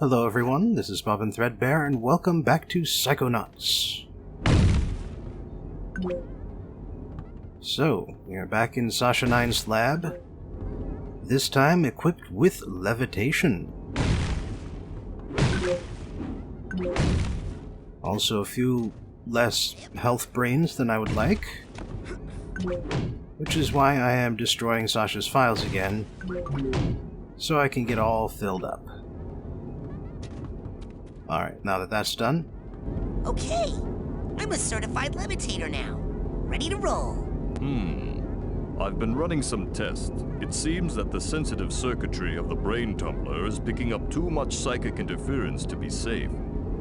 Hello everyone, this is Bobbin Threadbare, and welcome back to Psychonauts. So, we are back in Sasha 9's lab, this time equipped with levitation. Also a few less health brains than I would like, which is why I am destroying Sasha's files again, so I can get all filled up. Alright, now that that's done... Okay, I'm a certified levitator now. Ready to roll. I've been running some tests. It seems that the sensitive circuitry of the brain tumbler is picking up too much psychic interference to be safe.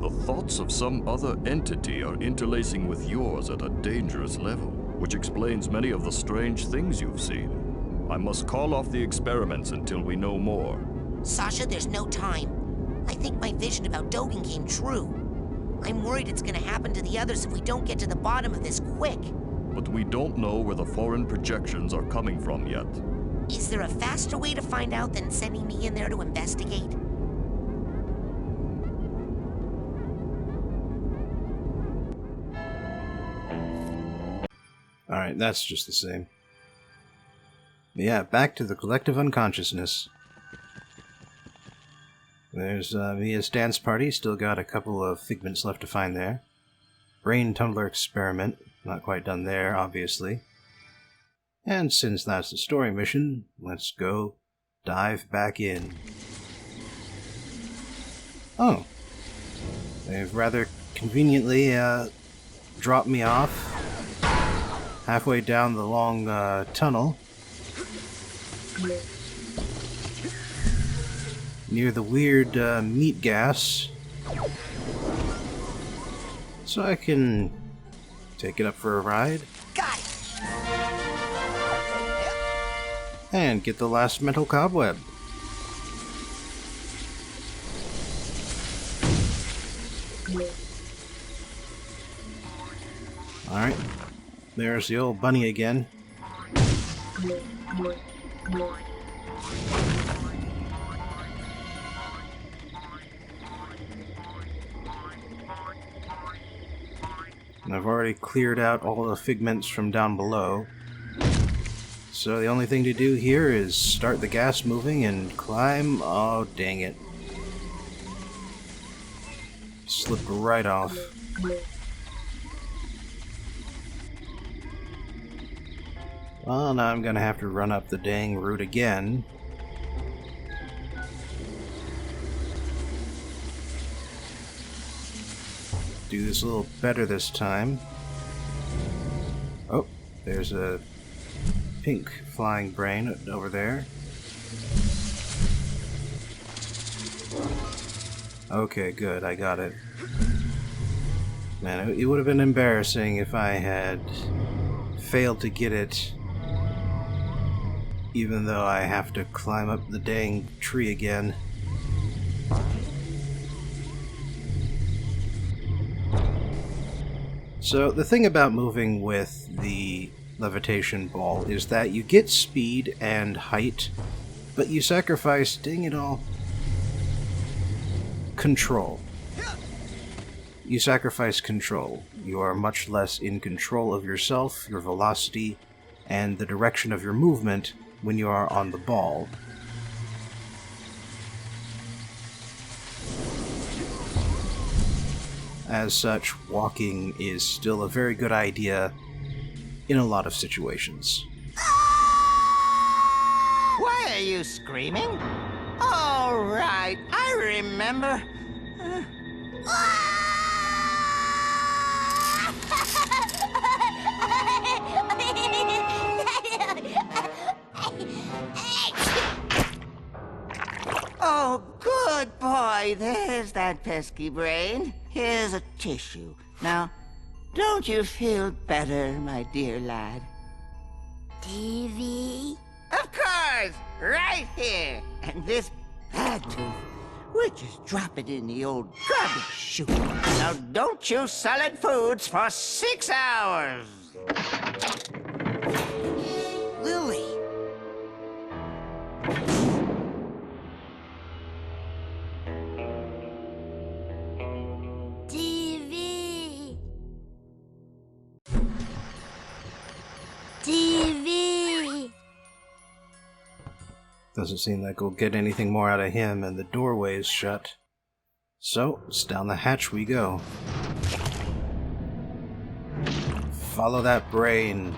The thoughts of some other entity are interlacing with yours at a dangerous level, which explains many of the strange things you've seen. I must call off the experiments until we know more. Sasha, there's no time. I think my vision about Dogen came true. I'm worried it's gonna happen to the others if we don't get to the bottom of this quick. But we don't know where the foreign projections are coming from yet. Is there a faster way to find out than sending me in there to investigate? Alright, that's just the same. But yeah, back to the collective unconsciousness. There's Mia's dance party, still got a couple of figments left to find there. Brain tumbler experiment, not quite done there, obviously. And since that's the story mission, let's go dive back in. Oh. They've rather conveniently dropped me off halfway down the long tunnel near the weird meat gas, so I can take it up for a ride. Got it! And get the last mental cobweb. Alright, there's the old bunny again. And I've already cleared out all the figments from down below. So the only thing to do here is start the gas moving and climb. Oh, dang it. Slipped right off. Well, now I'm gonna have to run up the dang route again. Do this a little better this time. Oh, there's a pink flying brain over there. Okay, good, I got it. Man, it would have been embarrassing if I had failed to get it, even though I have to climb up the dang tree again. So the thing about moving with the levitation ball is that you get speed and height, but you sacrifice, dang it all, control. You sacrifice control. You are much less in control of yourself, your velocity, and the direction of your movement when you are on the ball. As such, walking is still a very good idea in a lot of situations. Why are you screaming? All right, I remember. Oh, good boy. There's that pesky brain. Here's a tissue. Now, don't you feel better, my dear lad? TV? Of course! Right here! And this bad tooth, we'll just drop it in the old garbage chute. Now don't chew solid foods for 6 hours! Lily! Doesn't seem like we'll get anything more out of him, and the doorway's shut. So, it's down the hatch we go. Follow that brain.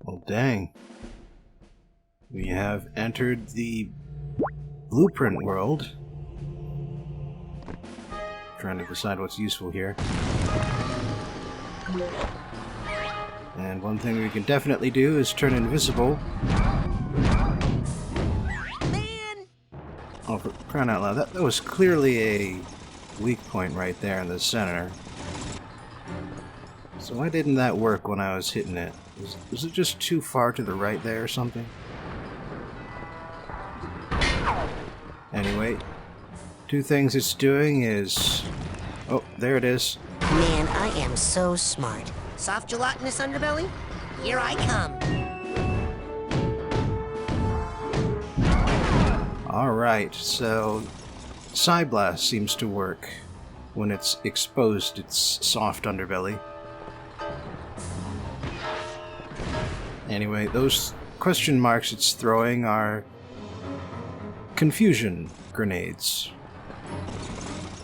Well, dang. We have entered the blueprint world. Trying to decide what's useful here. And one thing we can definitely do is turn invisible. Man! Oh, for crying out loud, that was clearly a weak point right there in the center. So why didn't that work when I was hitting it? Was it just too far to the right there or something? Anyway, two things it's doing is... Oh, there it is. Man, I am so smart. Soft gelatinous underbelly? Here I come. Alright, so... Psyblast seems to work when it's exposed its soft underbelly. Anyway, those question marks it's throwing are confusion grenades.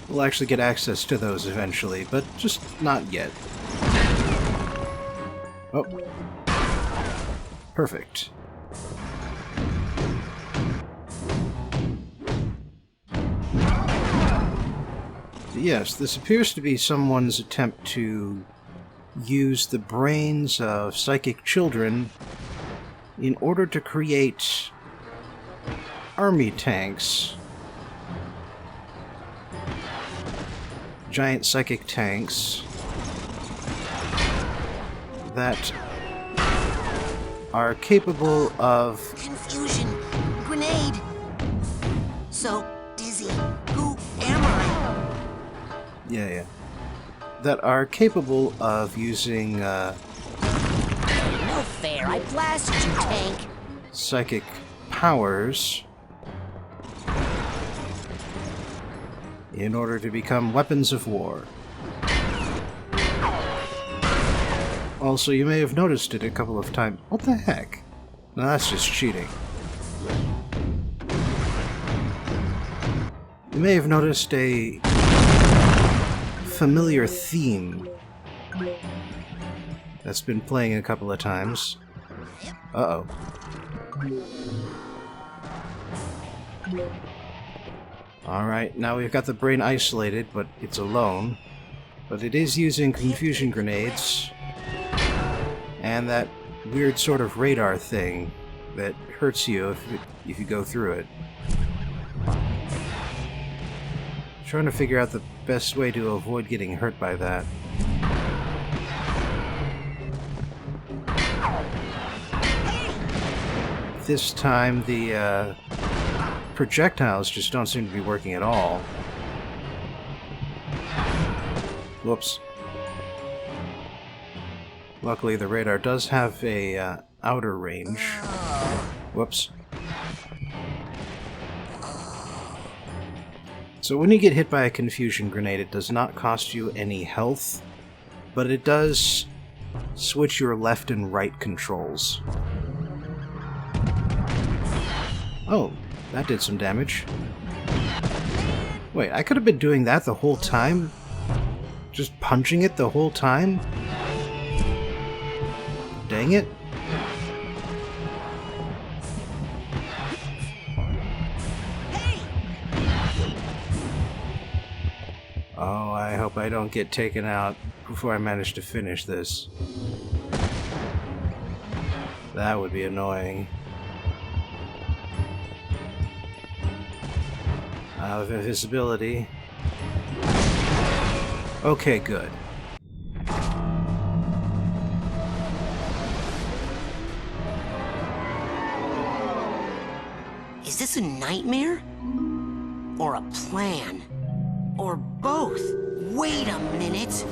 We'll actually get access to those eventually, but just not yet. Oh. Perfect. Yes, this appears to be someone's attempt to use the brains of psychic children in order to create army tanks. Giant psychic tanks that are capable of... Confusion. Grenade. So dizzy. Who am I? Yeah. That are capable of using, No fair. I blasted you, tank. psychic powers in order to become weapons of war. Also, you may have noticed it a couple of times. What the heck? No, that's just cheating. You may have noticed a familiar theme that's been playing a couple of times. Uh-oh. Alright, now we've got the brain isolated, but it's alone. But it is using confusion grenades and that weird sort of radar thing that hurts you if you go through it. Trying to figure out the best way to avoid getting hurt by that. This time the projectiles just don't seem to be working at all. Whoops. Luckily the radar does have a outer range. Whoops. So when you get hit by a confusion grenade, it does not cost you any health, but it does switch your left and right controls. Oh, that did some damage. Wait, I could have been doing that the whole time? Just punching it the whole time? Dang it. Oh, I hope I don't get taken out before I manage to finish this. That would be annoying. Out of invisibility. Okay, good. Is this a nightmare? Or a plan? Or both? Wait a minute.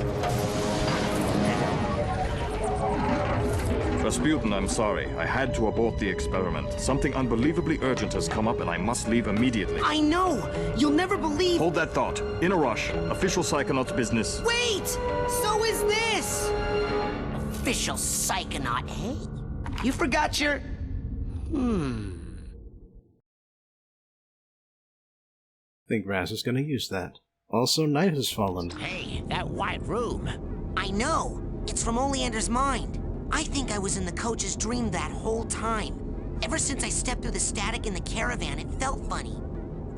Rasputin, I'm sorry. I had to abort the experiment. Something unbelievably urgent has come up and I must leave immediately. I know! You'll never believe— Hold that thought. In a rush. Official Psychonauts business. Wait! So is this! Official Psychonaut, hey? You forgot your— I think Raz is going to use that. Also, night has fallen. Hey, that white room. I know! It's from Oleander's mind. I think I was in the coach's dream that whole time. Ever since I stepped through the static in the caravan, it felt funny.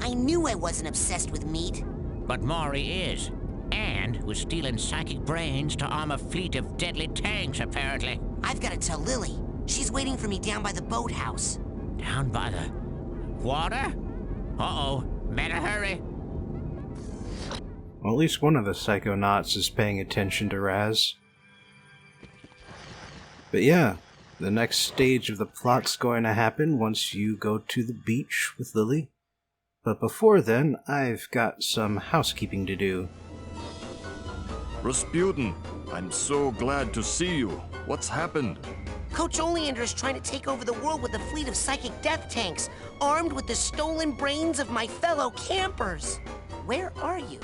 I knew I wasn't obsessed with meat. But Maury is. And was stealing psychic brains to arm a fleet of deadly tanks, apparently. I've got to tell Lily. She's waiting for me down by the boathouse. Down by the water? Uh-oh. Better hurry. Well, at least one of the Psychonauts is paying attention to Raz. But yeah, the next stage of the plot's going to happen once you go to the beach with Lily. But before then, I've got some housekeeping to do. Rasputin, I'm so glad to see you. What's happened? Coach Oleander is trying to take over the world with a fleet of psychic death tanks, armed with the stolen brains of my fellow campers. Where are you?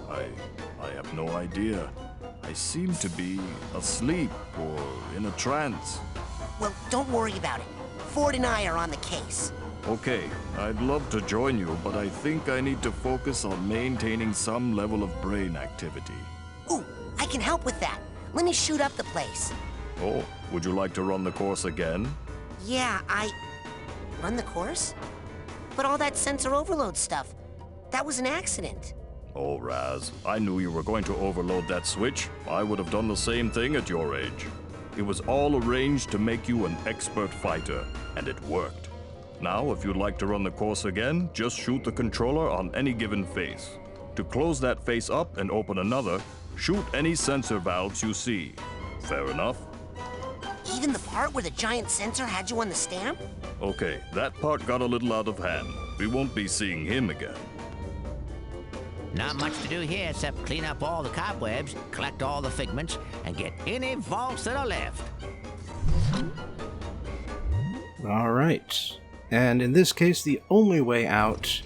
I have no idea. I seem to be asleep or in a trance. Well, don't worry about it. Ford and I are on the case. Okay, I'd love to join you, but I think I need to focus on maintaining some level of brain activity. Ooh, I can help with that. Let me shoot up the place. Oh, would you like to run the course again? Yeah, Run the course? But all that sensor overload stuff, that was an accident. Oh, Raz, I knew you were going to overload that switch. I would have done the same thing at your age. It was all arranged to make you an expert fighter, and it worked. Now, if you'd like to run the course again, just shoot the controller on any given face. To close that face up and open another, shoot any sensor valves you see. Fair enough? Even the part where the giant sensor had you on the stamp? Okay, that part got a little out of hand. We won't be seeing him again. Not much to do here except clean up all the cobwebs, collect all the figments, and get any vaults that are left. Alright. And in this case, the only way out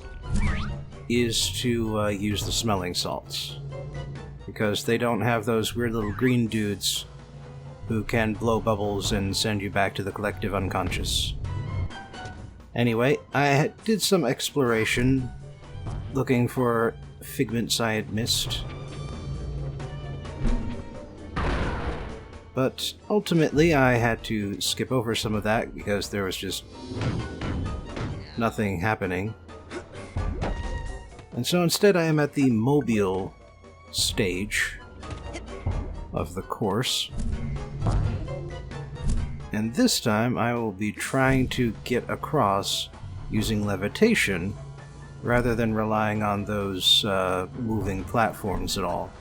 is to use the smelling salts. Because they don't have those weird little green dudes who can blow bubbles and send you back to the collective unconscious. Anyway, I did some exploration looking for figments I had missed. But ultimately I had to skip over some of that because there was just nothing happening. And so instead I am at the Mobile stage of the course. And this time I will be trying to get across using levitation rather than relying on those moving platforms at all.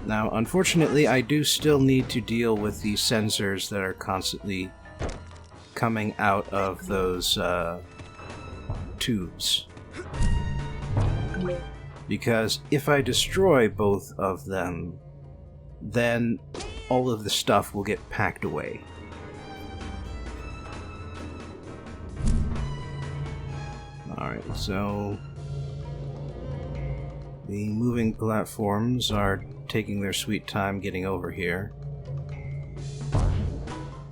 Now, unfortunately, I do still need to deal with the sensors that are constantly coming out of those tubes. Because if I destroy both of them, then all of the stuff will get packed away. Alright, so the moving platforms are taking their sweet time getting over here.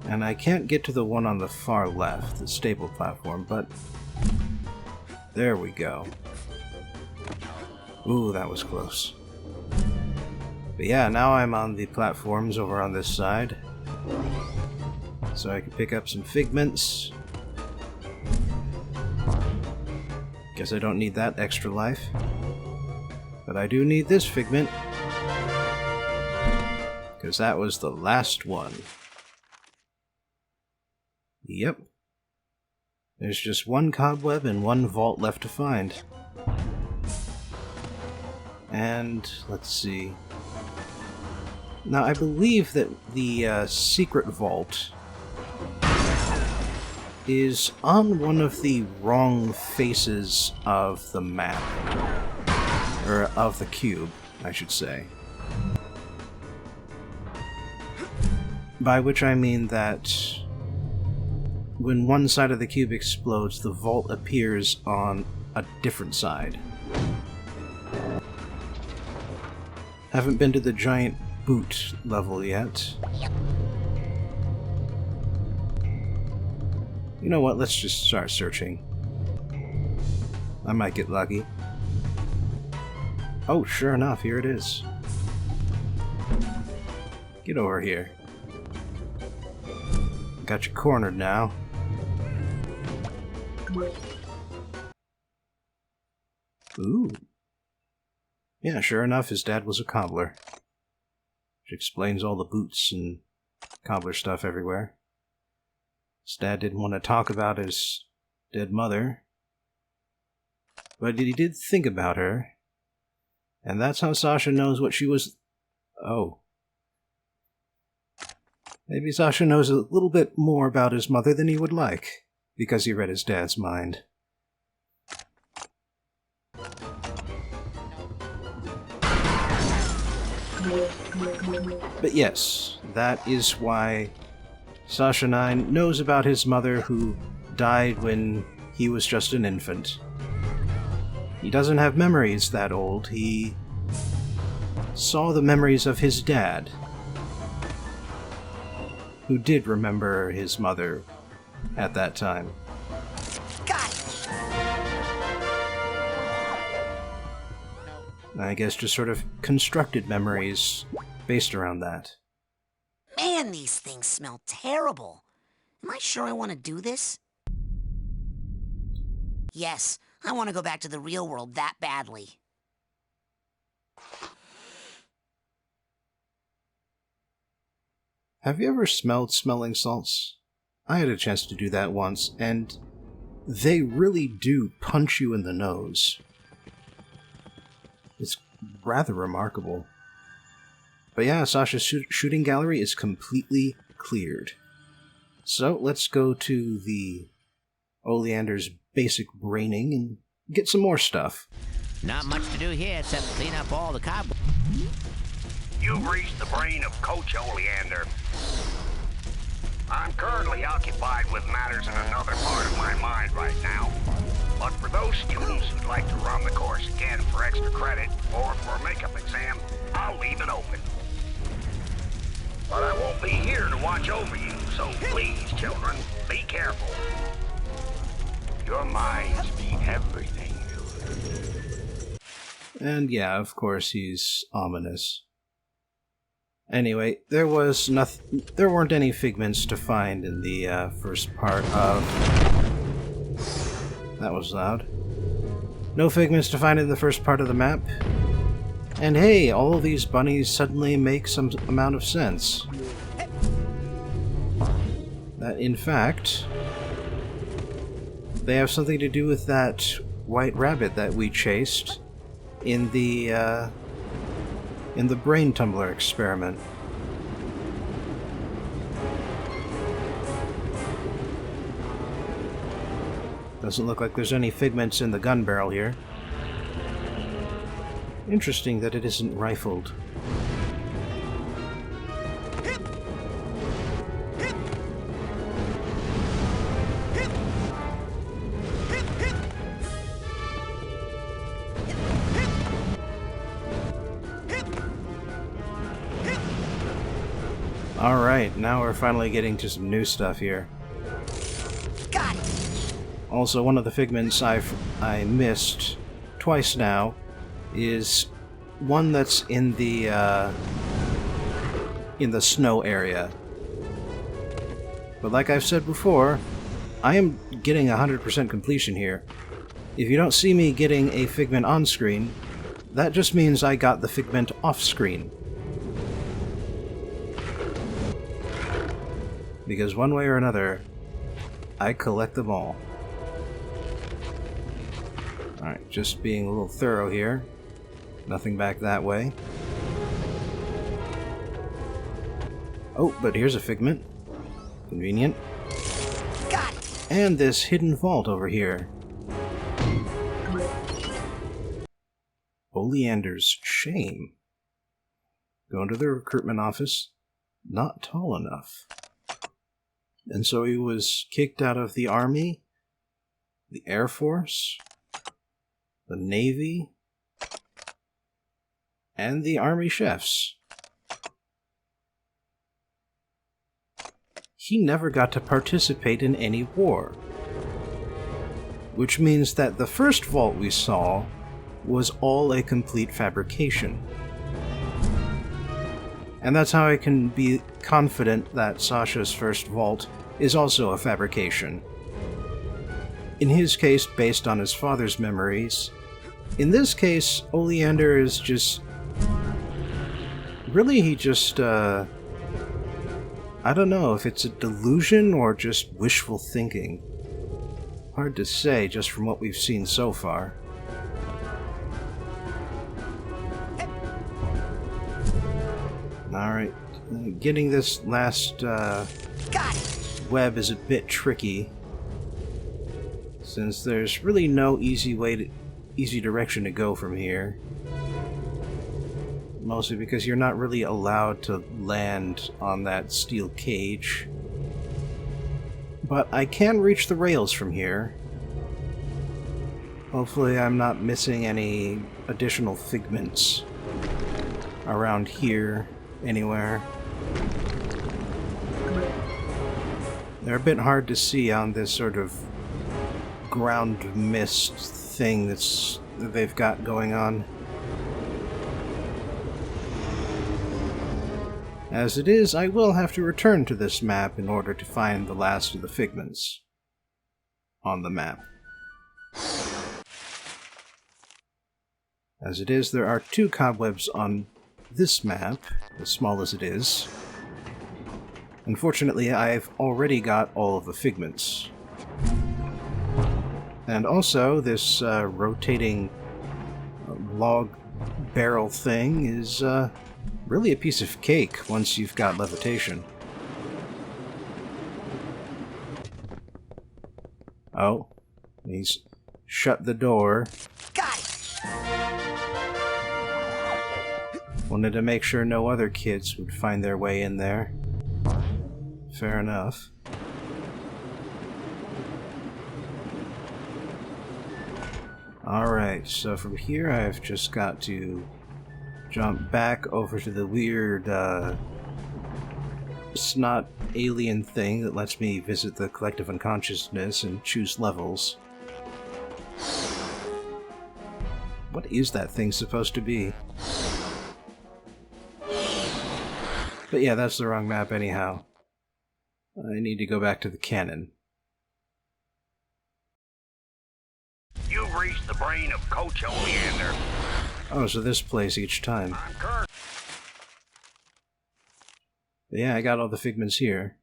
And I can't get to the one on the far left, the stable platform, but there we go. Ooh, that was close. But yeah, now I'm on the platforms over on this side. So I can pick up some figments. Guess I don't need that extra life. But I do need this figment. Because that was the last one. Yep. There's just one cobweb and one vault left to find. And let's see. Now, I believe that the secret vault is on one of the wrong faces of the map. Or of the cube, I should say. By which I mean that when one side of the cube explodes, the vault appears on a different side. Haven't been to the giant boot level yet. You know what, let's just start searching. I might get lucky. Oh, sure enough, here it is. Get over here. Got you cornered now. Ooh. Yeah, sure enough, his dad was a cobbler. Which explains all the boots and cobbler stuff everywhere. His dad didn't want to talk about his dead mother. But he did think about her. And that's how Sasha knows what she was... Oh. Maybe Sasha knows a little bit more about his mother than he would like, because he read his dad's mind. But yes, that is why Sasha 9 knows about his mother who died when he was just an infant. He doesn't have memories that old. He saw the memories of his dad, who did remember his mother at that time. Got it! I guess just sort of constructed memories based around that. Man, these things smell terrible. Am I sure I want to do this? Yes, I want to go back to the real world that badly. Have you ever smelled smelling salts? I had a chance to do that once, and they really do punch you in the nose. It's rather remarkable. But yeah, Sasha's shooting gallery is completely cleared. So let's go to the Oleander's basic braining and get some more stuff. Not much to do here except clean up all the cobwebs. You've reached the brain of Coach Oleander. I'm currently occupied with matters in another part of my mind right now. But for those students who'd like to run the course again for extra credit or for a makeup exam, I'll leave it open. But I won't be here to watch over you, so please, children, be careful. Your minds mean everything. And yeah, of course, he's ominous. Anyway, there weren't any figments to find in the first part of... That was loud. No figments to find in the first part of the map. And hey, all these bunnies suddenly make some amount of sense. That, in fact, they have something to do with that white rabbit that we chased in the brain tumbler experiment. Doesn't look like there's any figments in the gun barrel here. Interesting that it isn't rifled. Alright, now we're finally getting to some new stuff here. Got it! Also, one of the figments I missed twice now is one that's in the snow area. But like I've said before, I am getting 100% completion here. If you don't see me getting a figment on screen, that just means I got the figment off screen. Because one way or another, I collect them all. Alright, just being a little thorough here. Nothing back that way. Oh, but here's a figment. Convenient. Got it! And this hidden vault over here. Oleander's shame. Going to the recruitment office. Not tall enough. And so he was kicked out of the Army, the Air Force, the Navy, and the Army Chefs. He never got to participate in any war. Which means that the first vault we saw was all a complete fabrication. And that's how I can be confident that Sasha's first vault is also a fabrication. In his case, based on his father's memories. In this case, Oleander is just... Really, he just, I don't know if it's a delusion or just wishful thinking. Hard to say just from what we've seen so far. Alright, getting this last web is a bit tricky, since there's really no easy direction to go from here. Mostly because you're not really allowed to land on that steel cage. But I can reach the rails from here. Hopefully I'm not missing any additional figments around here anywhere. They're a bit hard to see on this sort of ground mist thing that they've got going on. As it is, I will have to return to this map in order to find the last of the figments on the map. As it is, there are 2 cobwebs on this map, as small as it is. Unfortunately, I've already got all of the figments. And also, this rotating log barrel thing is really a piece of cake once you've got levitation. Oh, he's shut the door. Got it! Wanted to make sure no other kids would find their way in there. Fair enough. Alright, so from here I've just got to jump back over to the weird, snot alien thing that lets me visit the collective unconsciousness and choose levels. What is that thing supposed to be? But yeah, that's the wrong map anyhow. I need to go back to the cannon. You've reached the brain of Coach Oleander. Oh, so this plays each time. I'm currently Yeah, I got all the figments here.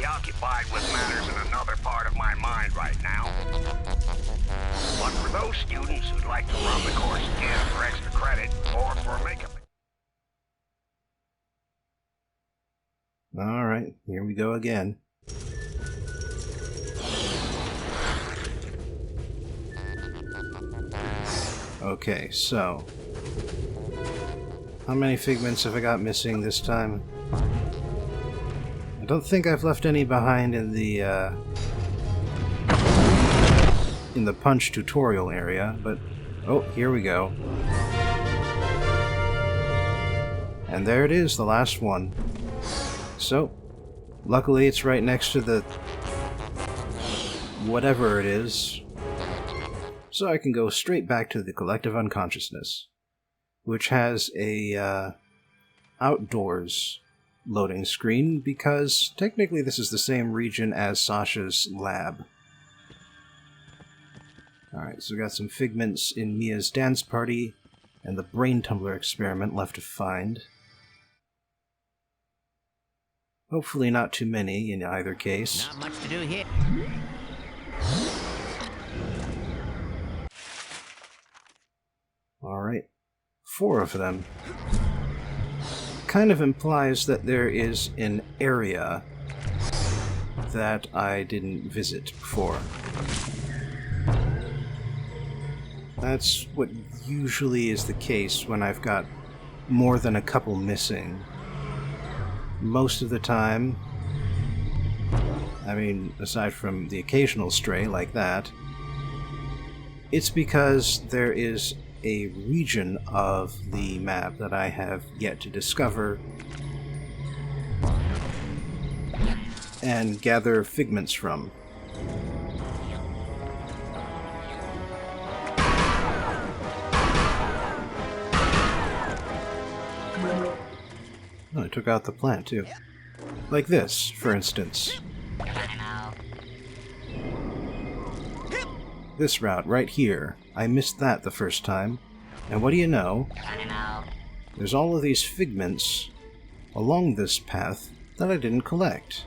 occupied with matters in another part of my mind right now. But for those students who'd like to run the course again for extra credit or for a makeup... Alright, here we go again. Okay, so... how many figments have I got missing this time? I don't think I've left any behind in the punch tutorial area, but... oh, here we go. And there it is, the last one. So, luckily it's right next to the... whatever it is. So I can go straight back to the collective unconsciousness, which has a outdoors loading screen, because technically this is the same region as Sasha's lab. Alright, so we got some figments in Mia's dance party, and the brain tumbler experiment left to find. Hopefully not too many in either case. Not much to do here. Alright. 4 of them. Kind of implies that there is an area that I didn't visit before. That's what usually is the case when I've got more than a couple missing. Most of the time, I mean, aside from the occasional stray like that, it's because there is a region of the map that I have yet to discover and gather figments from. Oh, I took out the plant too. Like this, for instance. This route right here, I missed that the first time, and what do you know? There's all of these figments along this path that I didn't collect.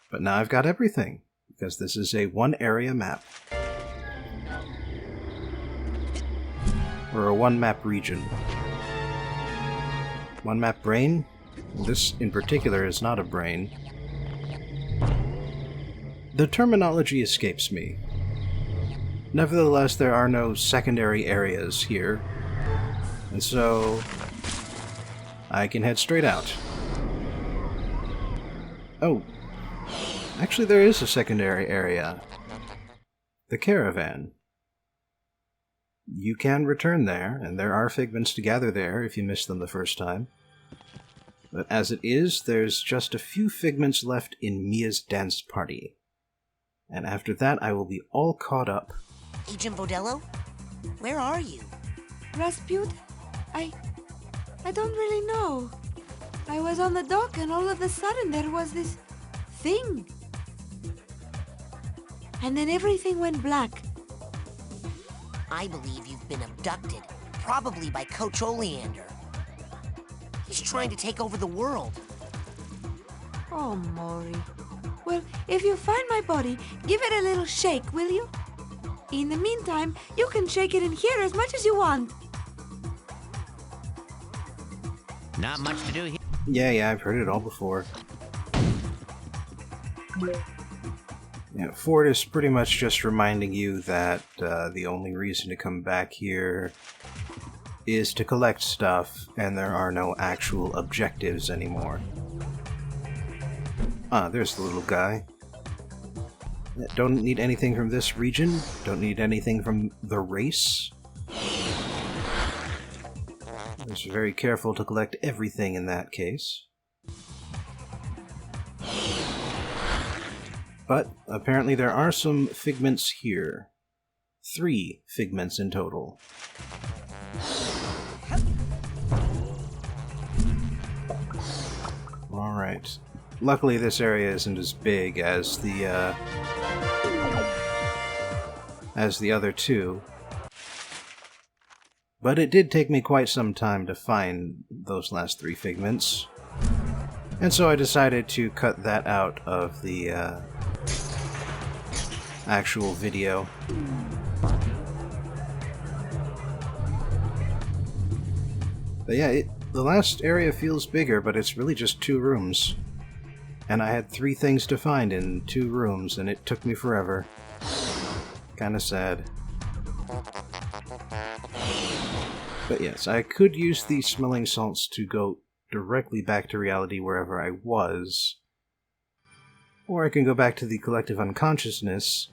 But now I've got everything, because this is a one-area map. Or a one-map region. One-map brain? This in particular is not a brain. The terminology escapes me. Nevertheless, there are no secondary areas here, and so I can head straight out. Oh, actually there is a secondary area. The caravan. You can return there, and there are figments to gather there if you missed them the first time. But as it is, there's just a few figments left in Mia's dance party. And after that, I will be all caught up. Agent Vodello? Where are you? Rasputin? I don't really know. I was on the dock and all of a sudden there was this thing. And then everything went black. I believe you've been abducted, probably by Coach Oleander. He's trying to take over the world. Oh, Maury. Well, if you find my body, give it a little shake, will you? In the meantime, you can shake it in here as much as you want. Not much to do here. Yeah, I've heard it all before. Yeah, Ford is pretty much just reminding you that the only reason to come back here is to collect stuff, and there are no actual objectives anymore. Ah, there's the little guy. Don't need anything from this region. Don't need anything from the race. Just very careful to collect everything in that case. But apparently there are some figments here. 3 figments in total. Alright. Luckily this area isn't as big as the other 2. But it did take me quite some time to find those last 3 figments. And so I decided to cut that out of the actual video. But yeah, the last area feels bigger, but it's really just 2 rooms. And I had 3 things to find in 2 rooms, and it took me forever. Kinda sad. But yes, I could use these smelling salts to go directly back to reality wherever I was. Or I can go back to the collective unconsciousness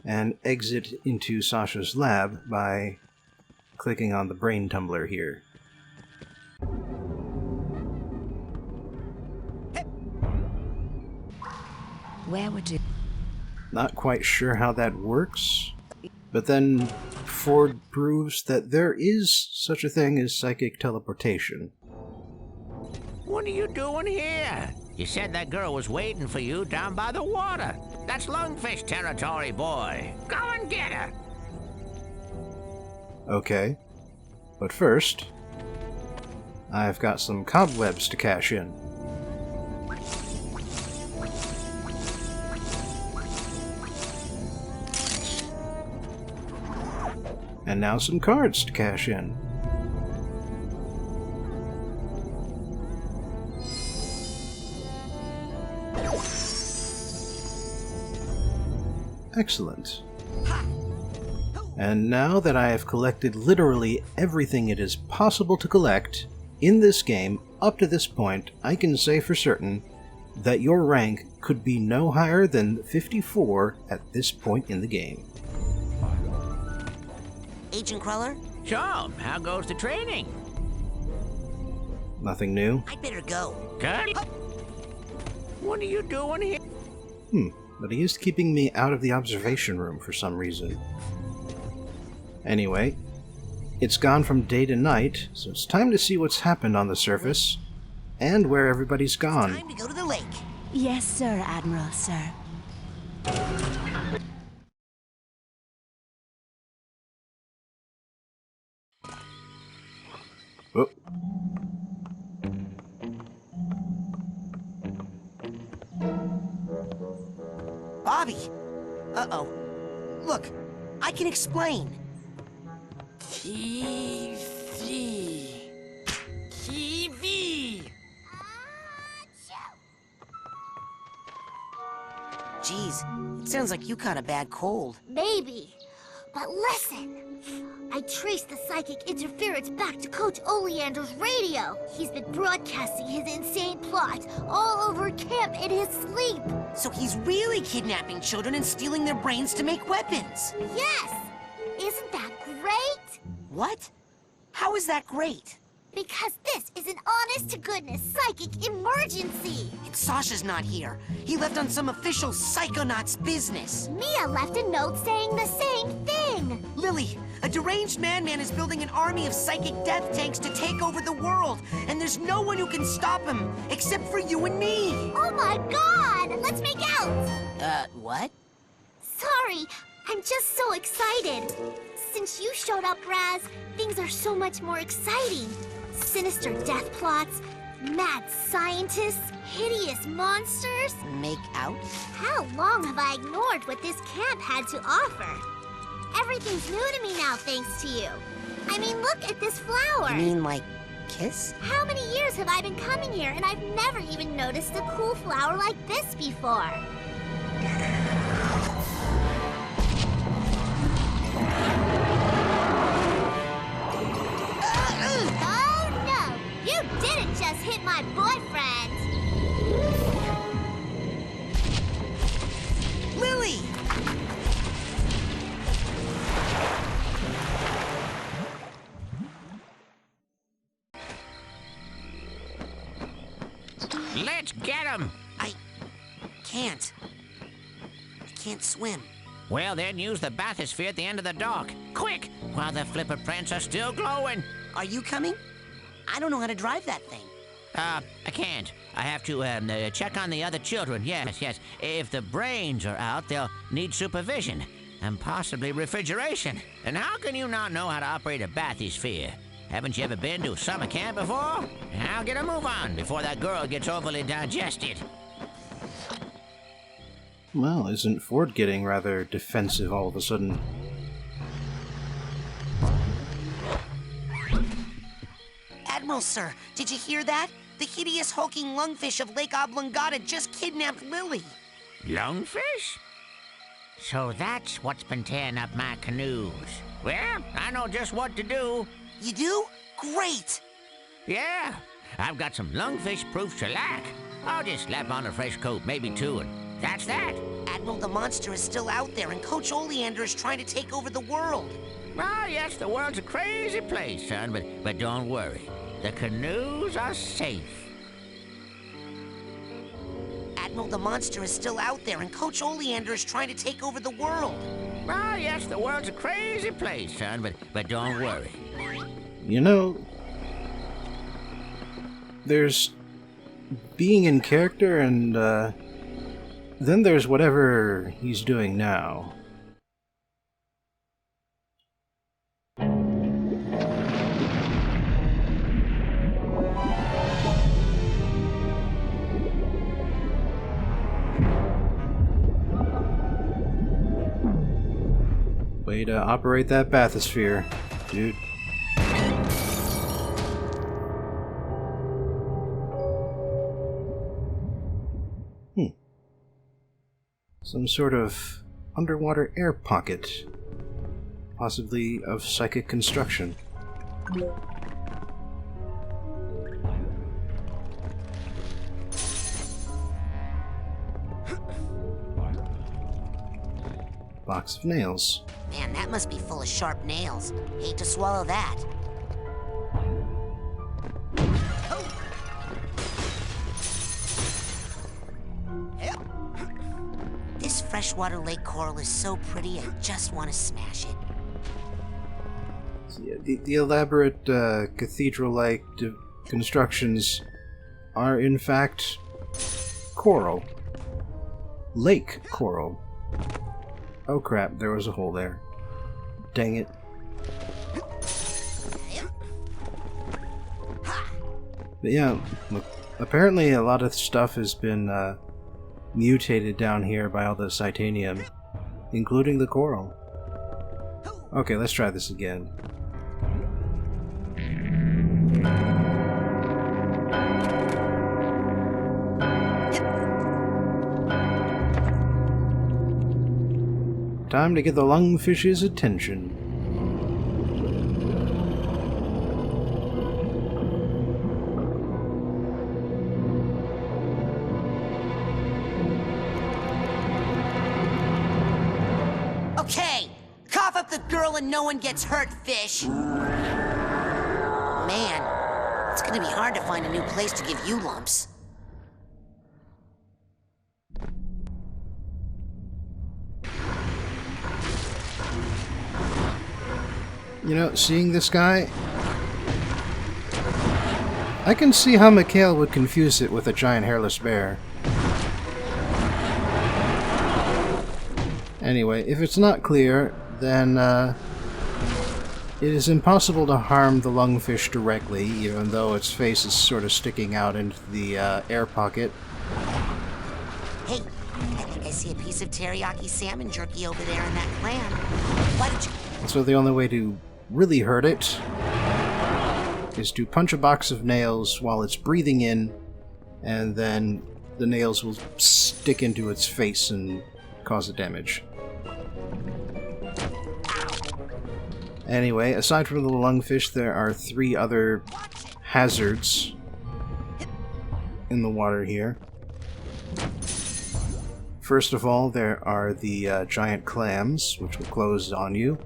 and exit into Sasha's lab by clicking on the brain tumbler here. Where would you... Not quite sure how that works, but then Ford proves that there is such a thing as psychic teleportation. What are you doing here? You said that girl was waiting for you down by the water. That's lungfish territory, boy. Go and get her. Okay, but first, I've got some cobwebs to cash in. And now some cards to cash in. Excellent. And now that I have collected literally everything it is possible to collect in this game up to this point, I can say for certain that your rank could be no higher than 54 at this point in the game. Agent Cruller, So, how goes the training? Nothing new? I'd better go. Good. What are you doing here? But he is keeping me out of the observation room for some reason. Anyway, it's gone from day to night, so it's time to see what's happened on the surface, and where everybody's gone. Time to go to the lake. Yes, sir, Admiral, sir. Oh. Bobby! Uh-oh. Look, I can explain. TV. TV. Jeez, it sounds like you caught a bad cold. Maybe. But listen. I traced the psychic interference back to Coach Oleander's radio. He's been broadcasting his insane plots all over camp in his sleep. So he's really kidnapping children and stealing their brains to make weapons. Yes! Isn't that great? What? How is that great? Because this is an honest-to-goodness psychic emergency. And Sasha's not here. He left on some official Psychonauts business. Mia left a note saying the same thing. Lily, a deranged madman is building an army of psychic death tanks to take over the world, and there's no one who can stop him, except for you and me. Oh my god! Let's make out! What? Sorry, I'm just so excited. Since you showed up, Raz, things are so much more exciting. Sinister death plots, mad scientists, hideous monsters. Make out? How long have I ignored what this camp had to offer? Everything's new to me now, thanks to you. I mean, look at this flower. You mean like kiss? How many years have I been coming here and I've never even noticed a cool flower like this before? Oh no! You didn't just hit my boyfriend! Lily! Let's get him! I can't swim. Well, then use the bathysphere at the end of the dock. Quick, while the flipper prints are still glowing. Are you coming? I don't know how to drive that thing. I can't. I have to check on the other children. Yes. If the brains are out, they'll need supervision and possibly refrigeration. And how can you not know how to operate a bathysphere? Haven't you ever been to summer camp before? Now get a move on before that girl gets overly digested. Well, isn't Ford getting rather defensive all of a sudden? Admiral, sir, did you hear that? The hideous hulking lungfish of Lake Oblongata just kidnapped Lily. Lungfish? So that's what's been tearing up my canoes. Well, I know just what to do. You do? Great! Yeah, I've got some lungfish-proof shellac. I'll just slap on a fresh coat, maybe two, and that's that. Admiral, the monster is still out there, and Coach Oleander is trying to take over the world. Ah, yes, the world's a crazy place, son, but don't worry. The canoes are safe. Admiral, the monster is still out there, and Coach Oleander is trying to take over the world. Ah, yes, the world's a crazy place, son, but don't worry. You know, there's being in character, and then there's whatever he's doing now. Way to operate that bathysphere, dude. Some sort of underwater air pocket. Possibly of psychic construction. Box of nails. Man, that must be full of sharp nails. Hate to swallow that. This freshwater lake coral is so pretty, I just want to smash it. Yeah, the elaborate cathedral-like constructions are in fact coral. Lake coral. Oh crap, there was a hole there. Dang it. But yeah, look, apparently a lot of stuff has been mutated down here by all the Titanium, including the coral. Okay, let's try this again. Time to get the lungfish's attention. Okay, cough up the girl and no one gets hurt, fish. Man, it's gonna be hard to find a new place to give you lumps. You know, seeing this guy, I can see how Mikhail would confuse it with a giant hairless bear. Anyway, if it's not clear, then it is impossible to harm the lungfish directly, even though its face is sort of sticking out into the air pocket. Hey, I think I see a piece of teriyaki salmon jerky over there in that clam. Why don't you... So the only way to really hurt it is to punch a box of nails while it's breathing in, and then the nails will stick into its face and cause it damage. Anyway, aside from the lungfish, there are 3 other hazards in the water here. First of all, there are the giant clams, which will close on you.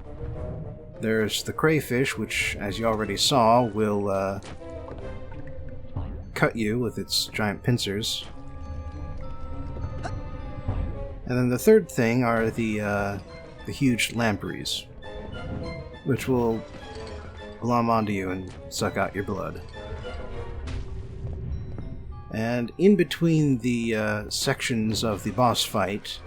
There's the crayfish, which, as you already saw, will cut you with its giant pincers. And then the third thing are the huge lampreys, which will glom onto you and suck out your blood. And in between the sections of the boss fight,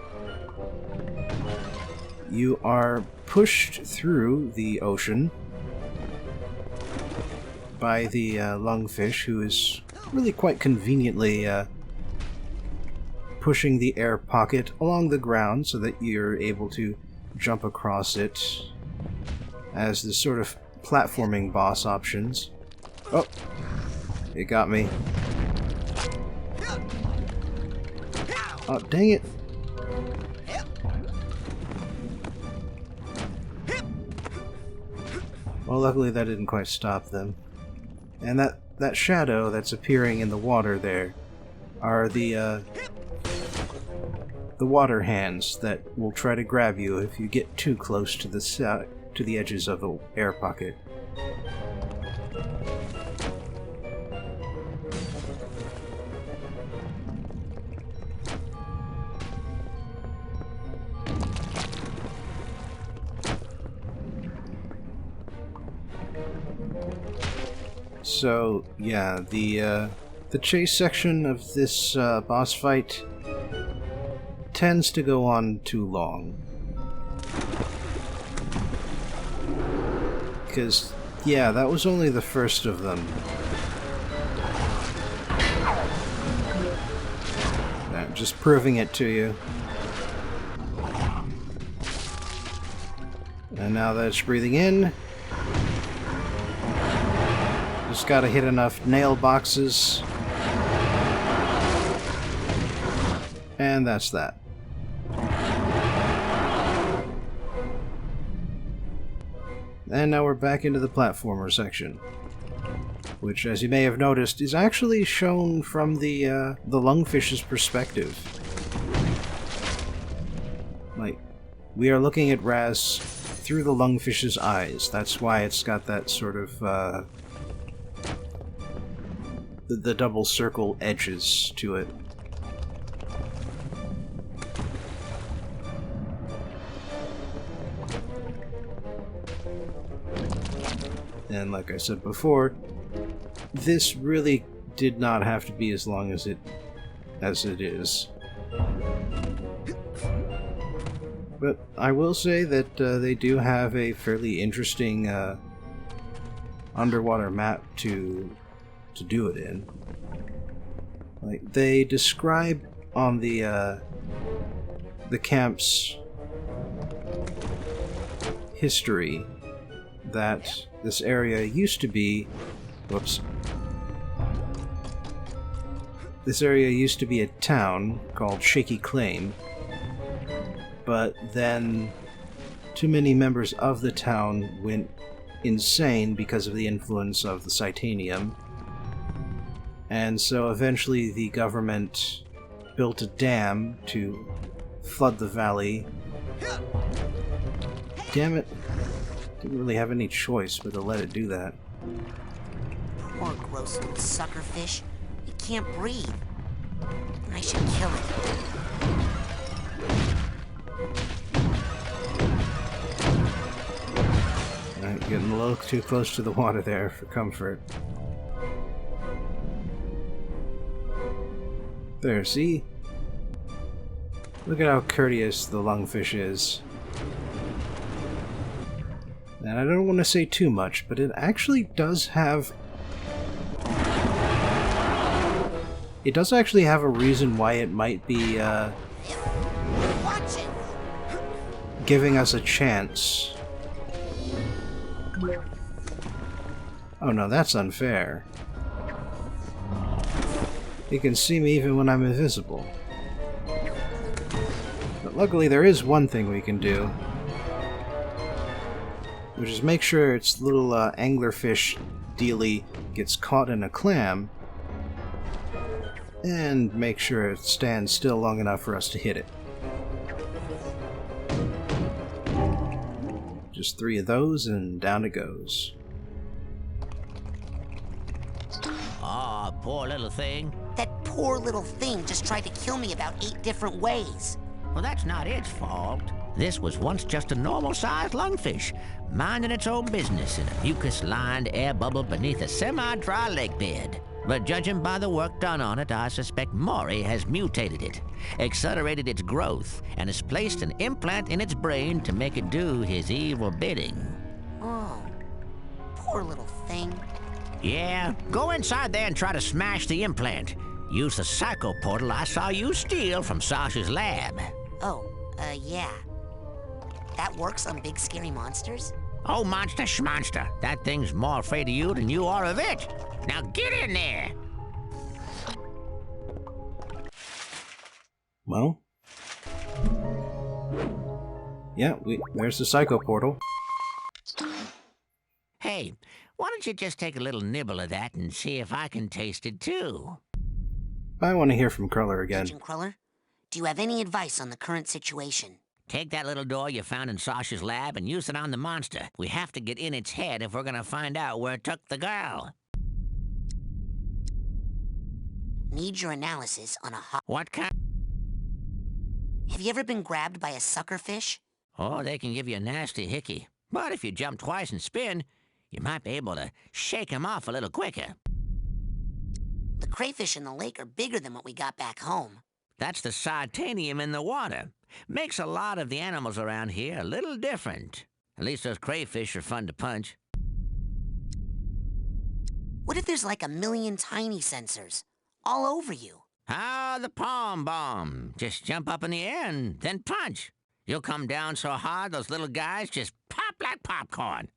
you are pushed through the ocean by the lungfish, who is really quite conveniently pushing the air pocket along the ground so that you're able to jump across it as the sort of platforming boss options. Oh, it got me. Oh, dang it. Well, luckily that didn't quite stop them. And that shadow that's appearing in the water there are the water hands that will try to grab you if you get too close to the edges of the air pocket. So, yeah, the chase section of this boss fight tends to go on too long. Because, yeah, that was only the first of them. Just proving it to you. And now that it's breathing in, just gotta hit enough nail boxes. And that's that. And now we're back into the platformer section, which, as you may have noticed, is actually shown from the lungfish's perspective. Like, we are looking at Raz through the lungfish's eyes. That's why it's got that sort of the double circle edges to it. And like I said before, this really did not have to be as long as it is. But I will say that they do have a fairly interesting underwater map to do it in. Like, they describe on the camp's history that this area used to be... Whoops. This area used to be a town called Shaky Claim, but then too many members of the town went insane because of the influence of the Titanium, and so eventually the government built a dam to flood the valley. Damn it. Didn't really have any choice but to let it do that. Poor gross little suckerfish. It can't breathe. I should kill it. Getting a little too close to the water there for comfort. There, see? Look at how courteous the lungfish is. And I don't want to say too much, but it actually does have... It does actually have a reason why it might be, giving us a chance. Oh no, that's unfair. It can see me even when I'm invisible. But luckily there is one thing we can do, which is make sure its little anglerfish dealy gets caught in a clam, and make sure it stands still long enough for us to hit it. Just 3 of those, and down it goes. Oh, poor little thing. That poor little thing just tried to kill me about 8 different ways. Well, that's not its fault. This was once just a normal-sized lungfish, minding its own business in a mucus-lined air bubble beneath a semi-dry lake bed. But judging by the work done on it, I suspect Maury has mutated it, accelerated its growth, and has placed an implant in its brain to make it do his evil bidding. Oh, poor little thing. Yeah, go inside there and try to smash the implant. Use the psycho portal I saw you steal from Sasha's lab. Oh, yeah. That works on big scary monsters? Oh, monster schmonster. That thing's more afraid of you than you are of it. Now get in there! Well. Yeah, there's the psycho portal. Hey, why don't you just take a little nibble of that and see if I can taste it too? I want to hear from Cruller again. Agent Cruller, do you have any advice on the current situation? Take that little door you found in Sasha's lab and use it on the monster. We have to get in its head if we're gonna find out where it took the girl. Need your analysis on a What kind? Have you ever been grabbed by a suckerfish? Oh, they can give you a nasty hickey. But if you jump twice and spin, you might be able to shake them off a little quicker. The crayfish in the lake are bigger than what we got back home. That's the titanium in the water. Makes a lot of the animals around here a little different. At least those crayfish are fun to punch. What if there's like a million tiny sensors all over you? Ah, the palm bomb. Just jump up in the air and then punch. You'll come down so hard those little guys just pop like popcorn.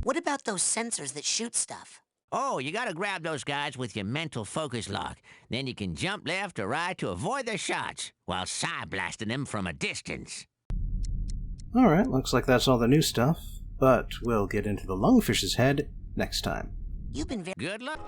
What about those sensors that shoot stuff? Oh, you gotta grab those guys with your mental focus lock. Then you can jump left or right to avoid their shots, while side-blasting them from a distance. Alright, looks like that's all the new stuff, but we'll get into the Lungfish's head next time. You've been very... Good luck.